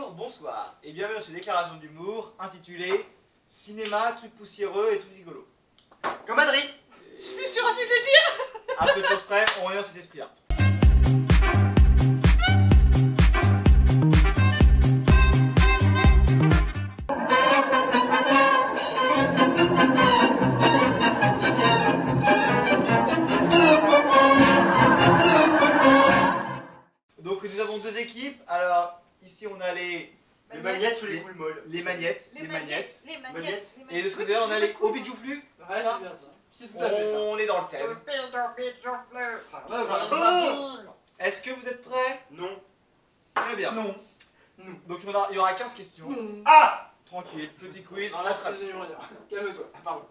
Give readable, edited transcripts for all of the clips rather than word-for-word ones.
Bonjour, bonsoir et bienvenue dans cette déclaration d'humour intitulée Cinéma, trucs poussiéreux et trucs rigolos. Comme Adrien. Je suis sur un de le dire. À peu de choses près, on est dans cet esprit-là. Donc nous avons deux équipes. Alors ici on a les magnettes sous les boules molles. les magnettes. Magnettes. Et de ce côté-là on a les au joufflus. Ouais, c'est bien ça. C'est tout à fait ça. On est dans le thème. Est-ce que vous êtes prêts? Non. Très bien. Non. Donc il y aura 15 questions. Ah. Tranquille, petit quiz. Alors là, c'est rien. Calme-toi. Ah, pardon.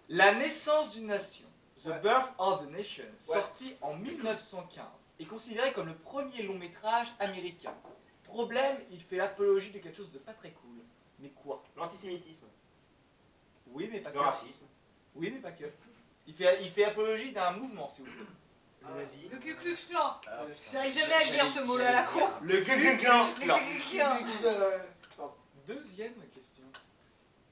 La naissance d'une nation, The Ouais. Birth of the Nation, Ouais. sorti en 1915, est considéré comme le premier long métrage américain. Problème, il fait l'apologie de quelque chose de pas très cool. Mais quoi? L'antisémitisme. Oui, mais pas Le que. racisme. Oui, mais pas que. Il fait apologie d'un mouvement, si vous voulez. Le nazi. Le Ku Klux Klan. Ah, J'arrive jamais à dire ce mot-là à la con. Le Ku Klux Ku Klan. Klux Klan. Le Ku Klux Klan. Deuxième question.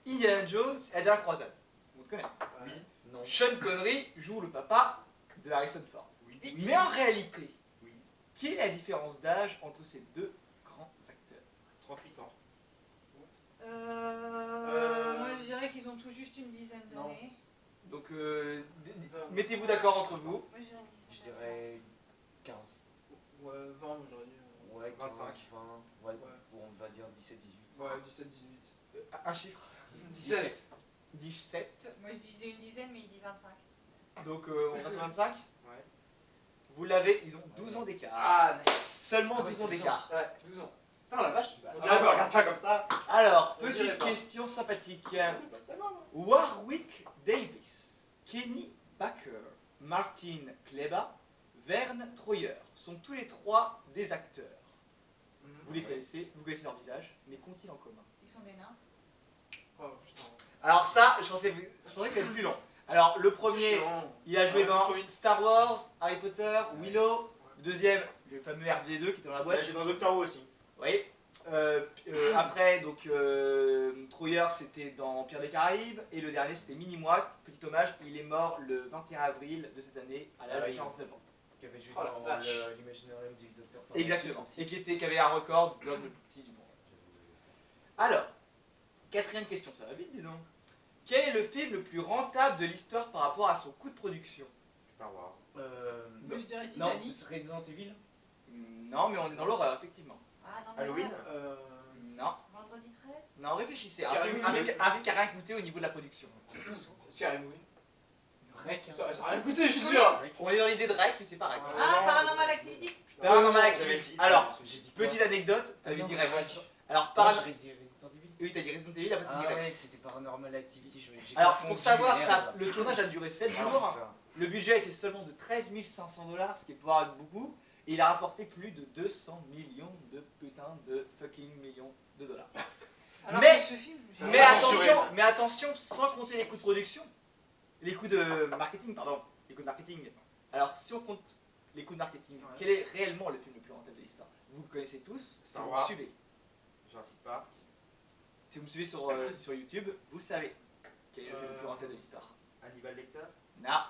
Indiana Jones et la dernière croisade. On te connaît. Oui. Non. Sean Connery joue le papa de Harrison Ford. Oui. Mais en réalité, Oui. quelle est la différence d'âge entre ces deux grands acteurs? 38 ans. Moi je dirais qu'ils ont tout juste une dizaine Non. d'années. Donc, mettez-vous d'accord entre vous. Moi je dirais une Je dizaine dirais 15. Ouais, 20 aujourd'hui. Ouais, 15, 25. 20. Ouais, bon, on va dire 17, 18. Ouais, 17, 18. Un chiffre. 17. 17. Moi je disais une dizaine, mais il dit 25. Donc, on passe à 25. Ouais. Vous l'avez, ils ont 12 ans d'écart. Ah, nice. Seulement Ah ouais, 12 ans 12 ans. d'écart. Ouais, 12 ans. Putain, la vache. Bah, On ça dirait va. qu'on regarde pas comme ça. Alors, On dirait petite pas. question sympathique. Ça va, Warwick Davis, Kenny Baker, Martin Kleba, Vern Troyer sont tous les trois des acteurs. Vous les connaissez, vous connaissez leur visage, mais qu'ont-ils en commun? Ils sont des nains. Oh putain. Alors ça, je pensais que ça allait être plus long. Alors le premier, il a joué Ouais, dans trop vite. Star Wars, Harry Potter, Willow. Le deuxième, le fameux RD2 qui est dans la Ouais, boîte. j'ai dans Doctor Who aussi. Oui. Après, donc Troyer c'était dans Empire des Caraïbes et le dernier c'était Mini-moi. Petit hommage, il est mort le 21 avril de cette année à l'âge Ah de oui. 49 ans. Qui avait joué Oh la dans vache. l'Imaginarium du Docteur. Exactement. Et qui avait un record d'homme le plus petit du monde. Alors, quatrième question, ça va vite dis donc. Quel est le film le plus rentable de l'histoire par rapport à son coût de production? Star Wars. Moi je dirais Non. Titanic. Resident Evil. Non, mais on est dans l'horreur, effectivement. Ah, dans Halloween. Non, Vendredi 13. non, réfléchissez. Un Scary film, Movie. un film qui a rien coûté au niveau de la production. Scary Movie. Rec. Ça a rien coûté, je suis sûr. On est dans l'idée de Rec, mais c'est pas Rec. Ah, Paranormal Activity. Paranormal Ouais, Activity. j'avais dit. Alors, J'ai dit quoi? petite anecdote, t'avais Ah dit non, Rec. Resident- Alors, Ah, Paranormal. j'aurais dit Resident Evil. Oui, t'as dit Resident Evil, après t'as Ah dit Rec. ouais, c'était Paranormal Activity. j'ai Alors, confondu, pour savoir, merde. le tournage a duré 7 Ah, jours. putain. Le budget était seulement de 13 500 $, ce qui est pas beaucoup. Et il a rapporté plus de 200 millions de putain de fucking millions de dollars. Alors Mais- que ce film, je me suis Ça, dit. c'est censuré, ça. Mais attention, sans compter les coûts de production, les coûts de marketing, pardon, les coûts de marketing. Alors, si on compte les coûts de marketing, Ouais. quel est réellement le film le plus rentable de l'histoire? Vous le connaissez tous, si Star vous me Wars. suivez. Jurassic Park. Si vous me suivez sur YouTube, vous savez quel est le film le plus rentable de l'histoire. Hannibal Lecter. Non,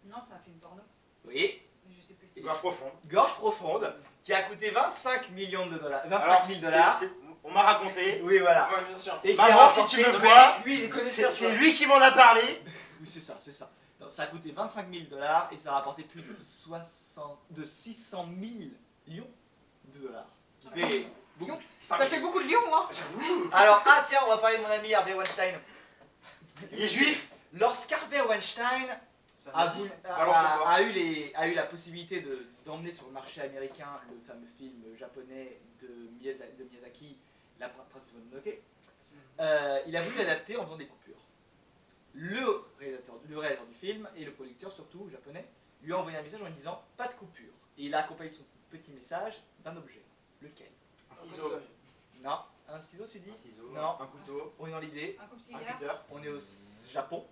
Non, c'est un film porno. oui, Mais je sais plus. Et- Gorge profonde. Gorge profonde, qui a coûté 25 millions de dollars, 25 Alors, 000 $. on m'a raconté. Oui, voilà. Ouais, bien sûr. Et qui Maman, a si tu me rapporté- vois, Lui, il est c'est connaisseur. c'est lui qui m'en a parlé. Oui, c'est ça, c'est ça. Donc, ça a coûté 25 000 $ et ça a rapporté plus de 600 millions de dollars. Ce qui fait beaucoup. Lion. Ça fait beaucoup de lions, hein. Alors, ah tiens, on va parler de mon ami Harvey Weinstein. Il est juif. Lorsqu'Harvey Weinstein a eu la possibilité d'emmener sur le marché américain le fameux film japonais de Miyazaki, La Princesse Mononoke, il a voulu l'adapter en faisant des coupures. Le réalisateur du film et le producteur, surtout japonais, lui a envoyé un message en lui disant pas de coupure. Et il a accompagné son petit message d'un objet. Lequel? Un ciseau. Non, un ciseau tu dis? Un ciseau. Non. Un couteau. On est dans l'idée, Un coupe Un cigaire. cutter. on est au Japon,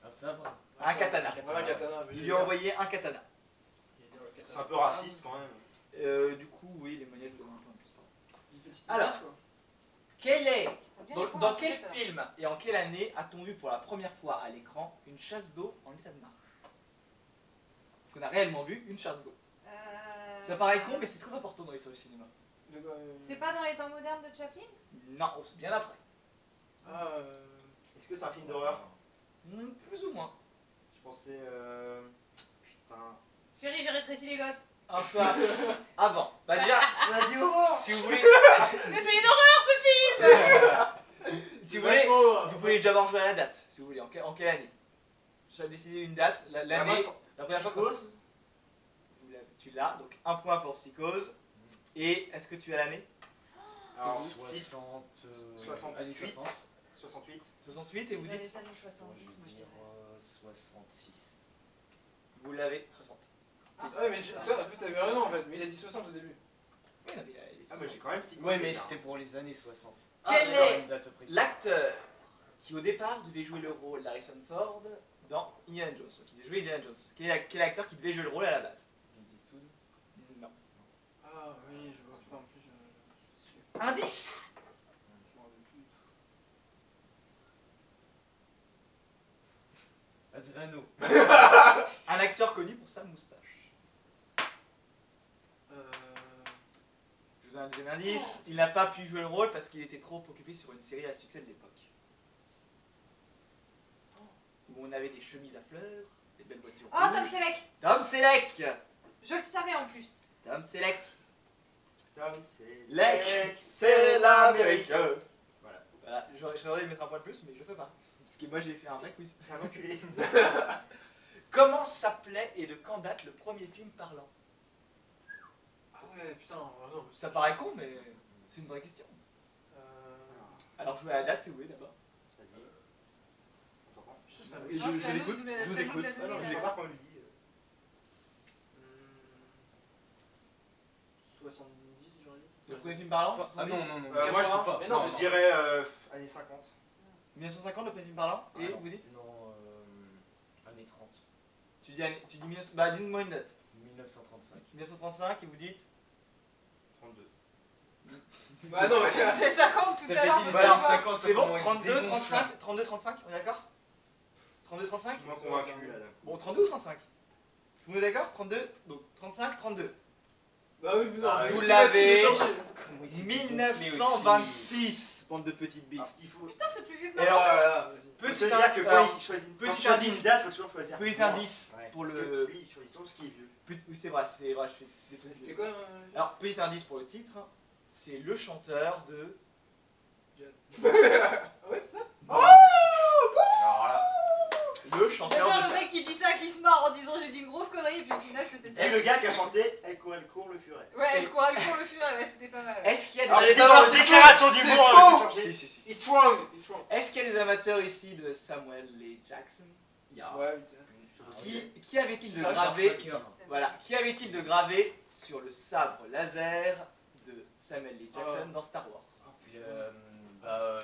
Un sabre. un katana. Voilà, katana. Il lui a envoyé un katana. C'est un peu raciste quand même. Du coup, oui, les maniages donnent un peu en plus. Alors, Mince, quoi. quel est, Faut bien dans, répondre dans à ce quel que ça. film et en quelle année a-t-on vu pour la première fois à l'écran une chasse d'eau en état de marche? On a réellement vu une chasse d'eau. Ça paraît con, mais c'est très important dans l'histoire du cinéma. C'est pas dans les temps modernes de Chaplin? Non, c'est bien après. Ah, Est-ce que c'est un film d'horreur? Plus ou moins. Je pensais. Putain. Chérie, j'ai rétréci les gosses. Un peu avant. Bah déjà, On a dit horreur! si vous voulez, Mais c'est une horreur ce film. si vous voulez, vous pouvez d'abord jouer à la date, si vous voulez. En quelle année? Je vais décider une date, l'année. La première fois que Psychose? tu l'as, donc un point pour Psychose. Et est-ce que tu as l'année? Alors, 60. 68. Allez, 60. 68. 68 et vous Dans dites? les années Je 70, vais moi, je dire dirais. 66. Vous l'avez, 60. Ah ouais, mais toi, en fait, t'avais raison en fait, mais il a dit 60 au début. Oui, non, mais il a- Ah, mais j'ai quand même Psychose. Ouais, mais c'était pour les années 60. Quel d'accord. est Une date précise. l'acteur qui au départ devait jouer le rôle d'Harrison Ford dans Indiana Jones? Donc il devait jouer Indiana Jones. Quel acteur qui devait jouer le rôle à la base? Clint Eastwood. Non. Ah oui, je vois, putain, en plus, Indice! je m'en rappelle plus. Adriano. Un acteur connu pour sa moustache. Je vous donne un deuxième indice. Il n'a pas pu jouer le rôle parce qu'il était trop occupé sur une série à succès de l'époque. Où on avait des chemises à fleurs, des belles voitures. Oh, rouges. Tom Selleck. Tom Selleck! Je le savais en plus. Tom Selleck! Tom, c'est. Lec, c'est l'Amérique! Voilà. Voilà, j'aurais dû mettre un point de plus, mais je le fais pas. Parce que moi j'ai fait un vrai quiz. C'est un enculé. Comment s'appelait et de quand date le premier film parlant? Ah ouais, putain, non. Ça paraît con, mais c'est une vraie question. Alors jouez à la date si vous voulez d'abord. Vas-y. On t'entend? Je sais ça. Et je Non, vous c'est à nous écoute, de- je vous c'est à nous de écoute. la Ah donner, non, je là. vais voir quand on lui dit. 70, j'aurais dit. Le premier film parlant? Ah non, 70. non, non. Moi, je dis pas. mais non, Je dirais années 50. 1950 le premier film parlant? Ah Et non. vous dites? Non, années 30. Tu dis 19... Bah dites-moi une date. 1935. 1935 et vous dites? 32. Bah non, mais C'est 50 tout Ça à l'heure. fait mais Voilà, c'est pas- 50, C'est bon? comment il se 32, dégonfle. 35? 32, 35? On est d'accord? 32, 35? Je suis moins convaincu là. Bon, 32 ou 35? Tout le monde est d'accord? 32? Donc 35, 32. Bah oui, mais non, Ah, mais vous c'est l'avez. facile de changer. Comment il s'est dégonflé aussi. 1926, bande de petites bites. Alors, ce qu'il faut. Putain, c'est plus vieux que Et moi. alors, Voilà, vas-y. Faut petit se dire que alors, quand il choisit petit quand il choisit indice. une date, faut toujours choisir. petit indice Ouais. pour Parce le... que lui, il choisit toujours ce qui est vieux. Oui, c'est vrai, je fais des trucs. C'était quoi Alors, petit indice pour le titre, c'est le chanteur de... Jazz. Ah ouais, c'est ça? Alors là. Le chanteur J'adore de... le mec qui dit ça, qui se marre en disant j'ai dit une grosse connerie et puis au final c'était C'est le gars qui a chanté Elle court, le furet. Ouais, elle court le furet, ouais, c'était pas mal. Est-ce qu'il y a Alors, des... c'était non, dans c'est la déclaration faux, d'humour, c'est on a faux. pu changer. Si. It's wrong, it's wrong. Est-ce qu'il y a des amateurs ici de Samuel L. Jackson? Ouais, putain. Qui avait-il de Ça, gravé... Fucker. Voilà, qui avait-il de gravé sur le sabre laser de Samuel L. Jackson dans Star Wars? Puis, bah,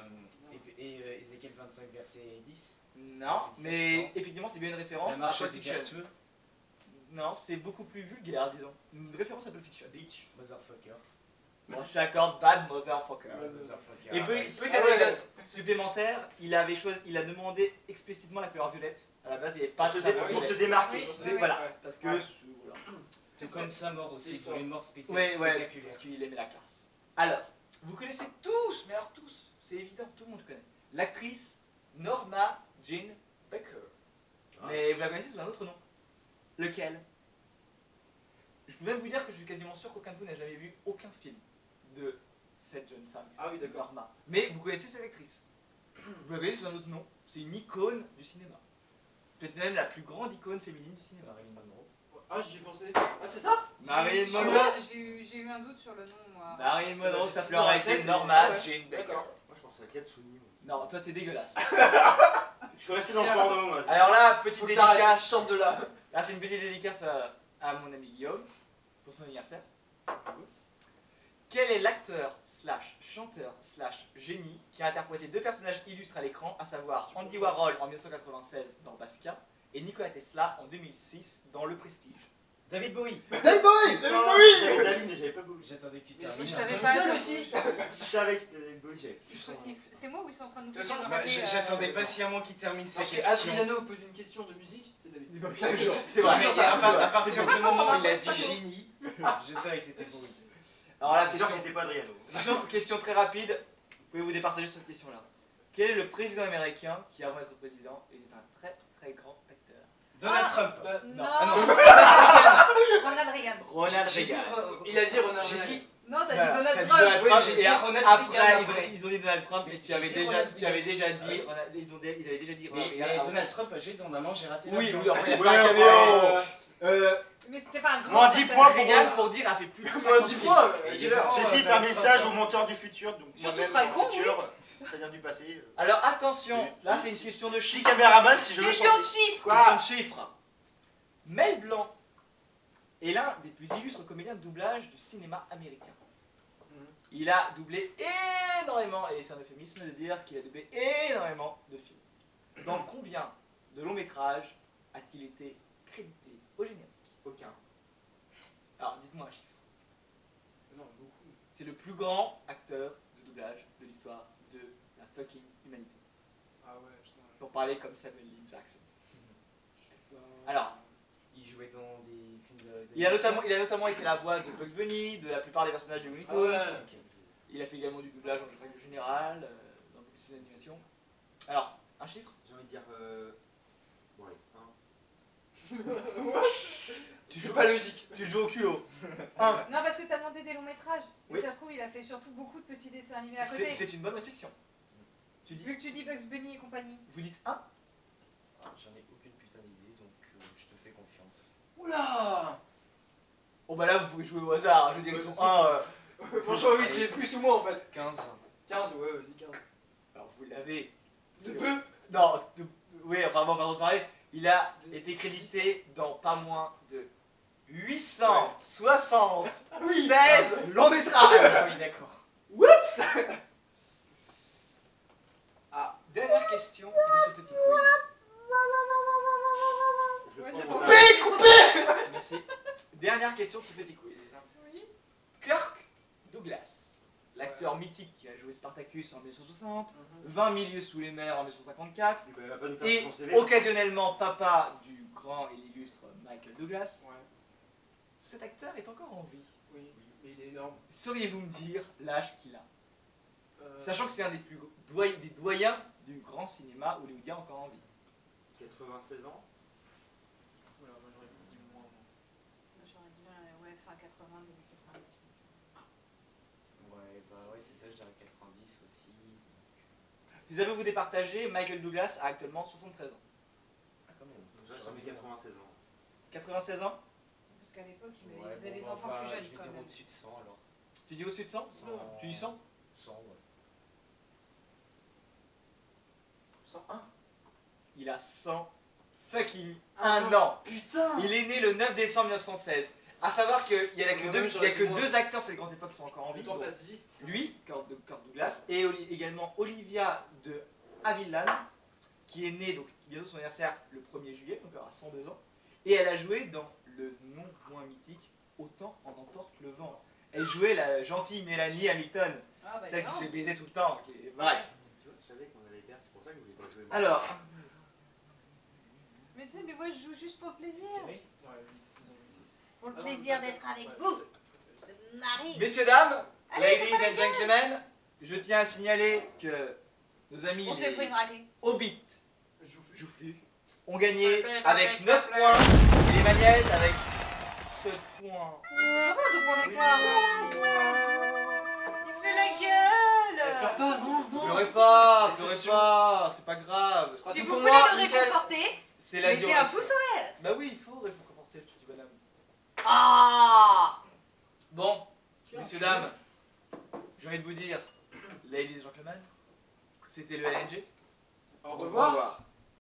et Ézéchiel 25, verset 10. Non, c'est ça, mais non. effectivement c'est bien une référence La à marche Pulp du Fiction. vertueux. Non, c'est beaucoup plus vulgaire, disons. Une référence à Pulp Fiction. Bitch. Motherfucker. Bon, je t'accorde bad motherfucker. Motherfucker. Et petite anecdote supplémentaire, il a demandé explicitement la couleur violette. À la base, il n'y avait pas de sabre oui, Pour se violet. démarquer. Oui. C'est voilà, ouais. parce que Ouais. voilà. C'est comme sa mort aussi, pour une mort Ouais, spectaculaire. parce qu'il aimait la classe. Alors, vous connaissez tous, mais alors tous, c'est évident, tout le monde connaît, l'actrice Norma Jean Baker. Mais vous la connaissez sous un autre nom. Lequel? Je peux même vous dire que je suis quasiment sûr qu'aucun de vous n'a jamais vu aucun film de cette jeune femme. Ah oui, d'accord. Norma. Mais vous connaissez cette actrice. Vous la connaissez sous un autre nom. C'est une icône du cinéma. Peut-être même la plus grande icône féminine du cinéma. Marilyn Monroe. Ah, j'y ai pensé. Ah, c'est ça? Marilyn J'ai- Monroe. J'ai eu un doute sur le nom, moi. Marilyn Ça Monroe va, s'appelait c'est en dans la réalité tête, Norma ouais. Jean Baker. D'accord. Moi, je pense à Katsuni. Non, toi t'es dégueulasse. Je suis resté dans le porno, moi. Alors là, petite Faut que t'arrêtes, dédicace. sors de là. Là, c'est une petite dédicace à mon ami Guillaume pour son anniversaire. Quel est l'acteur slash chanteur slash génie qui a interprété deux personnages illustres à l'écran, à savoir Andy Warhol en 1996 dans Basquiat et Nikola Tesla en 2006 dans Le Prestige? David Bowie. David Bowie. J'avais David, mais j'avais pas Bowie. J'attendais que tu Mais termines. si, Je savais c'est pas. Lidl aussi. Je savais que c'était David Bowie, j'avais plus son nom. C'est moi ou ils sont en train de nous De toute façon, faire Bah, remarquer, J'attendais patiemment qu'il termine sa Parce que question. Adriano pose une question de musique, c'est David. C'est vrai. Mais C'est à partir vrai. du moment où il a dit génie, je savais que c'était Bowie. Alors la C'est sûr que question, c'était pas Adriano. question très rapide. Vous pouvez vous départager sur cette question-là. Quel est le président américain qui, avant d'être président, était un très très grand acteur? Donald Trump. Non. Ah non. Ronald Reagan. Ronald J'ai dit- Reagan. Il a dit Ronald J'ai Reagan. dit. Non, t'as Voilà, dit Donald t'as dit Trump. Donald Oui, Trump, j'ai et dit après, Ronald après, Reagan ils après. ils ont dit Donald Trump et Mais tu avais j'ai dit déjà, Ronald tu avais Reagan. déjà dit, ils avaient déjà dit Ronald Mais Reagan. Donald Trump, j'ai dans maman, j'ai raté Oui, l'avion. oui, enfin, il a fait Ouais, un enfin, caméo. Mais c'était pas un grand. Moins 10 acteur. points. Reagan, pour dire, a fait plus de 50 Moins 10 films. points, Et quelle heure il est Ceci est un message au menteur du futur, donc Surtout moi-même très dans con, le futur, ça vient du passé. Alors attention, là c'est une question de Si chiffres. caméraman, si je veux Question de changer. chiffres. Question de chiffres. Mel Blanc est l'un des plus illustres comédiens de doublage du cinéma américain. Il a doublé énormément, et c'est un euphémisme de dire qu'il a doublé énormément de films. Dans combien de longs métrages a-t-il été crédité au générique? Aucun. Alors dites-moi un chiffre. Non, beaucoup. C'est le plus grand acteur de doublage de l'histoire de la fucking humanité. Ah ouais, putain. Pour parler comme Samuel L. Jackson. Alors, Il jouait dans des films de. il a notamment été la voix de Bugs Bunny, de la plupart des personnages de Looney Ah Tunes. ouais. Il a fait également du doublage en règle générale, dans beaucoup de films d'animation. Alors, un chiffre? J'ai envie de dire. Bon, allez, Tu C'est pas logique. Tu joues au culot. Un. Non, parce que t'as demandé des longs métrages. Mais Oui. ça se trouve, il a fait surtout beaucoup de petits dessins animés à côté. C'est une bonne réflexion. Tu dis, Vu que tu dis Bugs Bunny et compagnie. vous dites un? J'en ai aucune putain d'idée, donc je te fais confiance. Oula. Bon bah là vous pouvez jouer au hasard, je veux dire ils sont un. Franchement, oui, c'est plus ou moins en fait. 15. 15, ouais, vas-y, 15. Alors vous l'avez. C'est peu. Non, oui, enfin bon, pardon de parler. Il a été crédité dans pas moins de 876 longs métrages. Ah oui, d'accord. Ah, dernière question de ce petit quiz. Je Ouais, prends j'ai mon compris. âge. Merci. Dernière question de ce petit quiz. Kirk Douglas, l'acteur mythique qui a joué Spartacus en 1960, 20 milieux sous les mers en 1954, Il va pas nous faire et son CV. occasionnellement papa du grand et l'illustre Michael Douglas. Ouais, Cet acteur est encore en vie. oui, mais il est énorme. Sauriez-vous me dire l'âge qu'il a? Euh, Sachant que c'est un des plus des doyens du grand cinéma hollywoodien encore en vie. 96 ans. Voilà, moi j'aurais dit moins. J'aurais dit, ouais, fin 80, début 90. Ouais, bah ouais, c'est ça, je dirais 90 aussi. Vous avez vous départagé, Michael Douglas a actuellement 73 ans. Ah, quand même. Donc ça, j'en ai 96 ans. 96 ans? Parce qu'à l'époque, il Ouais, faisait bon, des bah, enfants enfin, plus Je jeunes vais quand dire même. au-dessus de 100 alors. Tu dis au-dessus de 100? 100. Tu dis 100? 100, ouais. 101. Il a 100 fucking 1 an. Putain. Il est né le 9 décembre 1916. A savoir qu'il n'y a que, Ouais, deux, il y j'aurais a dit que moins. deux acteurs de cette grande époque qui sont encore en vie. Le temps donc passe vite. lui, Kirk Douglas, et également Olivia de Havilland, qui est née, donc bientôt son anniversaire le 1er juillet, donc elle aura 102 ans. Et elle a joué dans le non moins mythique Autant en emporte le vent. Elle jouait la gentille Mélanie Hamilton, Ah, bah, celle qui non. se fait baiser tout le temps. Bref. Tu vois, je savais qu'on allait perdre, c'est pour ça que je voulais pas jouer. Alors, Mais tu sais, mais moi je joue juste pour le plaisir. C'est vrai. Ouais, 8, 6 ans. Pour le Ah non, plaisir pas d'être ça. avec Ouais, vous. c'est- Marie. messieurs, dames, Allez, ladies and gentlemen, je tiens à signaler que nos amis On s'est pris les une raclée. Hobbits Joufflu. Joufflu ont gagné avec 9 points et les Magnettes avec 7 points. Ça va, de bon écart. Il fait la gueule. Pas, non, Pleurez pas, c'est pas grave. Ce sera Si tout vous pour voulez moi, le nickel. réconforter, C'est la mettez un pouce en l'air. Bah oui, il faut réconforter le petit bonhomme. Ah. Bon, messieurs, dames, j'ai envie de vous dire, ladies and gentlemen, c'était le LNG. Au revoir.